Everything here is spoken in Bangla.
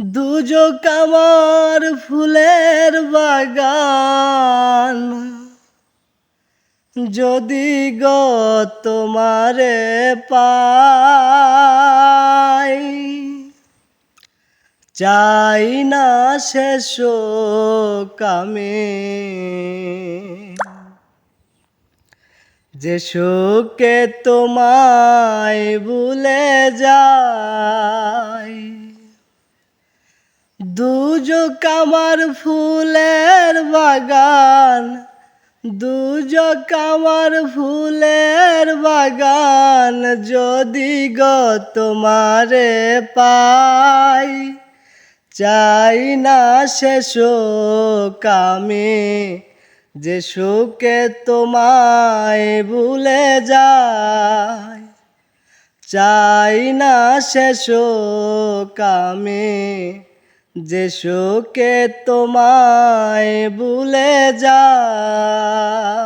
দুজক আমার ফুলের বাগান, যদি গো তোমারে পাই, চাই না শেষ কামে যে সুখে তোমায় ভুলে যাই। দুজক আমার ফুলের বাগান, দুজক আমার ফুলের বাগান, যদি গো তোমারে পাই, চাই না শেষ কামে যে সুখে তোমায় ভুলে যাই। চাই না শেষ কামে যে সুখে তোমায় ভুলে যাই।